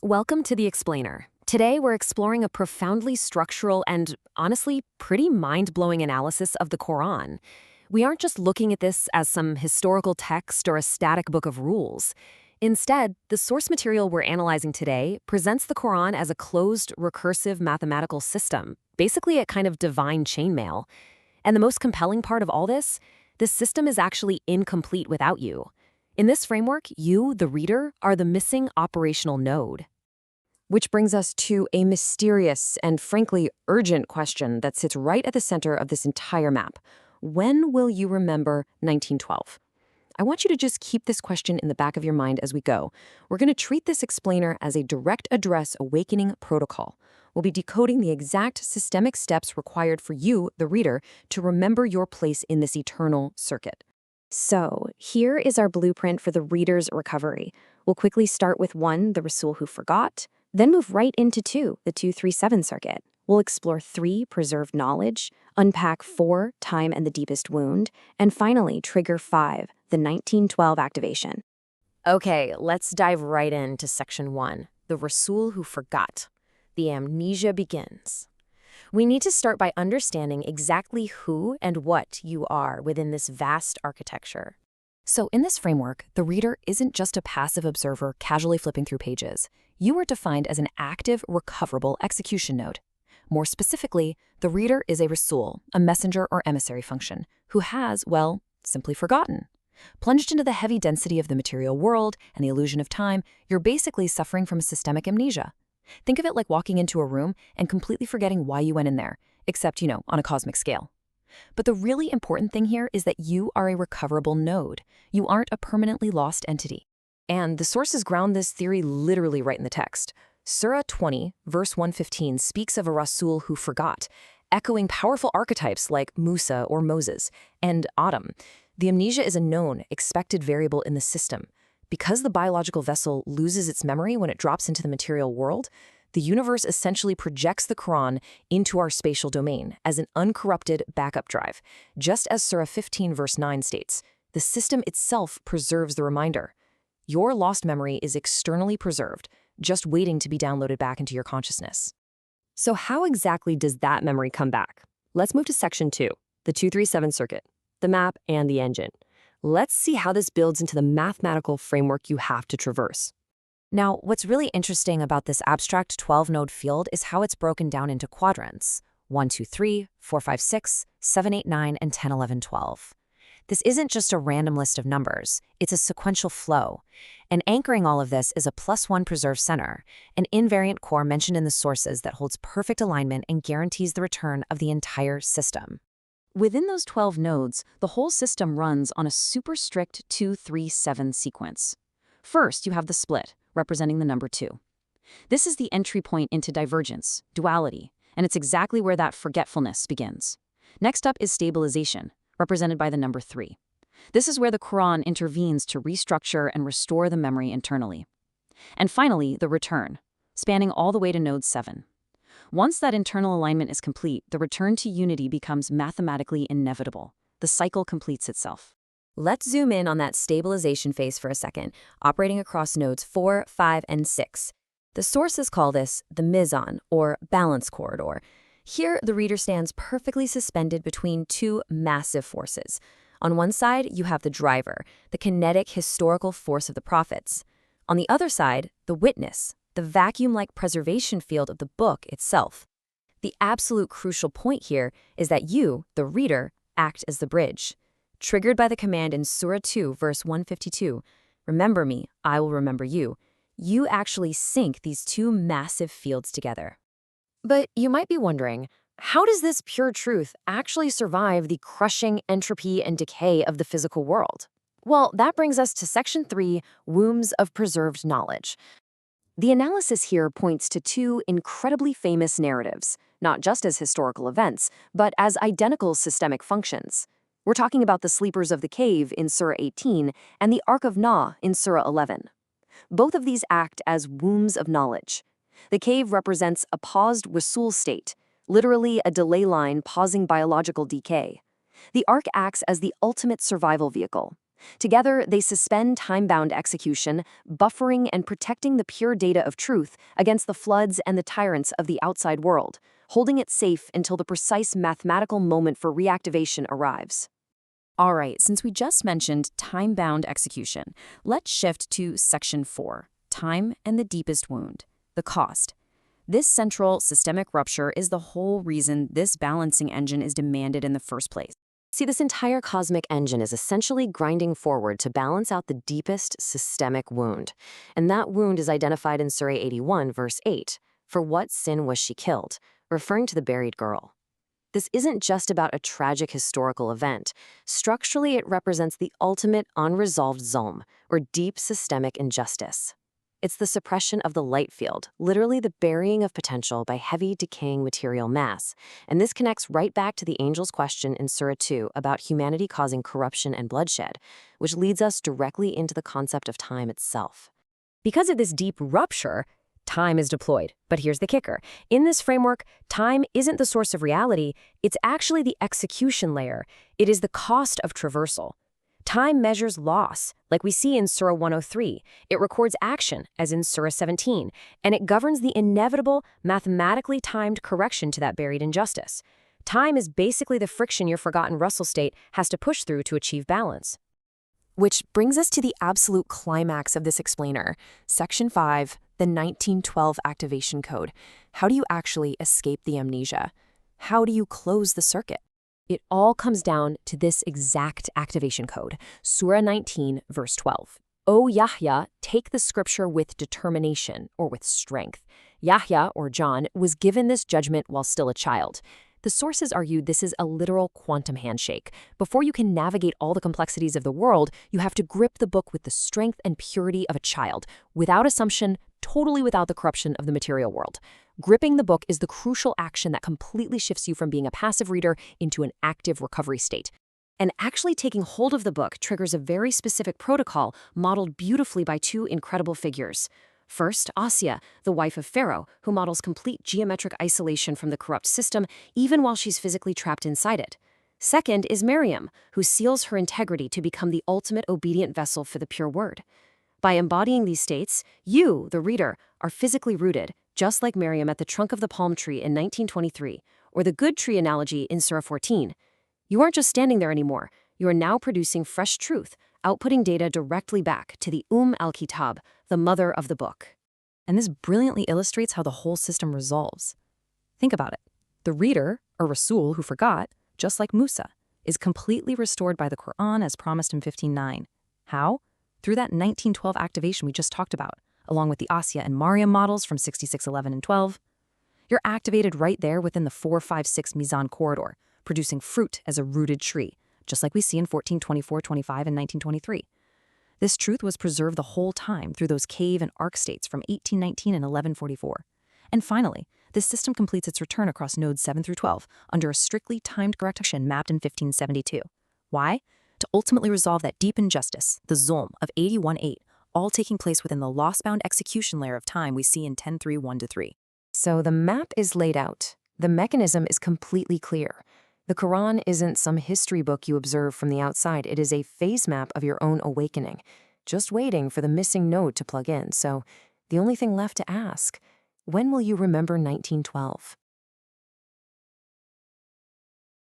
Welcome to The Explainer. Today, we're exploring a profoundly structural and, honestly, pretty mind-blowing analysis of the Quran. We aren't just looking at this as some historical text or a static book of rules. Instead, the source material we're analyzing today presents the Quran as a closed, recursive mathematical system, basically a kind of divine chainmail. And the most compelling part of all this system is actually incomplete without you. In this framework, you, the reader, are the missing operational node. Which brings us to a mysterious and frankly urgent question that sits right at the center of this entire map. When will you remember 1912? I want you to just keep this question in the back of your mind as we go. We're going to treat this explainer as a direct address awakening protocol. We'll be decoding the exact systemic steps required for you, the reader, to remember your place in this eternal circuit. So, here is our blueprint for the reader's recovery. We'll quickly start with 1, the Rasul who forgot, then move right into 2, the 237 circuit. We'll explore 3, preserved knowledge, unpack 4, time and the deepest wound, and finally trigger 5, the 1912 activation. Okay, let's dive right into section 1, the Rasul who forgot. The amnesia begins. We need to start by understanding exactly who and what you are within this vast architecture. So in this framework, the reader isn't just a passive observer casually flipping through pages. You are defined as an active, recoverable execution node. More specifically, the reader is a Rasul, a messenger or emissary function, who has, well, simply forgotten. Plunged into the heavy density of the material world and the illusion of time, you're basically suffering from systemic amnesia. Think of it like walking into a room and completely forgetting why you went in there, except, on a cosmic scale. But the really important thing here is that you are a recoverable node. You aren't a permanently lost entity. And the sources ground this theory literally right in the text. Surah 20, verse 115 speaks of a Rasul who forgot, echoing powerful archetypes like Mūsā or Moses, and Adam. The amnesia is a known, expected variable in the system. Because the biological vessel loses its memory when it drops into the material world, the universe essentially projects the Quran into our spatial domain as an uncorrupted backup drive. Just as Surah 15 verse 9 states, the system itself preserves the reminder. Your lost memory is externally preserved, just waiting to be downloaded back into your consciousness. So how exactly does that memory come back? Let's move to section 2, the 237 circuit, the map and the engine. Let's see how this builds into the mathematical framework you have to traverse. Now, what's really interesting about this abstract 12-node field is how it's broken down into quadrants: 1, 2, 3, 4, 5, 6, 7, 8, 9, and 10, 11, 12. This isn't just a random list of numbers, it's a sequential flow. And anchoring all of this is a +1 preserved center, an invariant core mentioned in the sources that holds perfect alignment and guarantees the return of the entire system. Within those 12 nodes, the whole system runs on a super strict 2-3-7 sequence. First, you have the split, representing the number 2. This is the entry point into divergence, duality, and it's exactly where that forgetfulness begins. Next up is stabilization, represented by the number 3. This is where the Quran intervenes to restructure and restore the memory internally. And finally, the return, spanning all the way to node 7. Once that internal alignment is complete, the return to unity becomes mathematically inevitable. The cycle completes itself. Let's zoom in on that stabilization phase for a second, operating across nodes 4, 5, and 6. The sources call this the Mīzān, or balance corridor. Here, the reader stands perfectly suspended between two massive forces. On one side, you have the driver, the kinetic historical force of the prophets. On the other side, the witness, the vacuum-like preservation field of the book itself. The absolute crucial point here is that you, the reader, act as the bridge. Triggered by the command in Surah 2, verse 152, "Remember me, I will remember you," you actually sync these two massive fields together. But you might be wondering, how does this pure truth actually survive the crushing entropy and decay of the physical world? Well, that brings us to section 3, wombs of preserved knowledge. The analysis here points to two incredibly famous narratives, not just as historical events, but as identical systemic functions. We're talking about the sleepers of the cave in Surah 18 and the Ark of Noah in Surah 11. Both of these act as wombs of knowledge. The cave represents a paused Rasul state, literally a delay line pausing biological decay. The Ark acts as the ultimate survival vehicle. Together, they suspend time-bound execution, buffering and protecting the pure data of truth against the floods and the tyrants of the outside world, holding it safe until the precise mathematical moment for reactivation arrives. All right, since we just mentioned time-bound execution, let's shift to Section 4, Time and the Deepest Wound, the Cost. This central systemic rupture is the whole reason this balancing engine is demanded in the first place. See, this entire cosmic engine is essentially grinding forward to balance out the deepest systemic wound. And that wound is identified in Surah 81, verse 8. For what sin was she killed? Referring to the buried girl. This isn't just about a tragic historical event. Structurally, it represents the ultimate unresolved ẓulm, or deep systemic injustice. It's the suppression of the light field, literally the burying of potential by heavy, decaying material mass. And this connects right back to the angel's question in Surah 2 about humanity causing corruption and bloodshed, which leads us directly into the concept of time itself. Because of this deep rupture, time is deployed. But here's the kicker. In this framework, time isn't the source of reality, it's actually the execution layer. It is the cost of traversal. Time measures loss, like we see in Surah 103. It records action, as in Surah 17, and it governs the inevitable, mathematically timed correction to that buried injustice. Time is basically the friction your forgotten Rasul state has to push through to achieve balance. Which brings us to the absolute climax of this explainer, Section 5, the 1912 Activation Code. How do you actually escape the amnesia? How do you close the circuit? It all comes down to this exact activation code, Surah 19, verse 12. O Yahya, take the scripture with determination, or with strength. Yahya, or John, was given this judgment while still a child. The sources argue this is a literal quantum handshake. Before you can navigate all the complexities of the world, you have to grip the book with the strength and purity of a child, without assumption, totally without the corruption of the material world. Gripping the book is the crucial action that completely shifts you from being a passive reader into an active recovery state. And actually taking hold of the book triggers a very specific protocol modeled beautifully by two incredible figures. First, Asya, the wife of Pharaoh, who models complete geometric isolation from the corrupt system even while she's physically trapped inside it. Second is Maryam, who seals her integrity to become the ultimate obedient vessel for the pure word. By embodying these states, you, the reader, are physically rooted, just like Maryam at the trunk of the palm tree in 1923, or the good tree analogy in Surah 14. You aren't just standing there anymore. You are now producing fresh truth, outputting data directly back to the al-Kitab, the mother of the book. And this brilliantly illustrates how the whole system resolves. Think about it. The reader, or Rasul who forgot, just like Mūsā, is completely restored by the Qur'an as promised in 15:9. How? Through that 1912 activation we just talked about, along with the Asya and Maryam models from 66:11 and 12. You're activated right there within the 4-5-6 Mīzān corridor, producing fruit as a rooted tree, just like we see in 14:24-25 and 19:23. This truth was preserved the whole time through those cave and arc states from 1819 and 1144. And finally, this system completes its return across nodes 7 through 12 under a strictly timed correction mapped in 1572. Why? To ultimately resolve that deep injustice, the ẓulm of 81:8, all taking place within the loss-bound execution layer of time we see in 10:3-1-3. So the map is laid out. The mechanism is completely clear. The Quran isn't some history book you observe from the outside. It is a phase map of your own awakening, just waiting for the missing node to plug in. So the only thing left to ask, when will you remember 1912?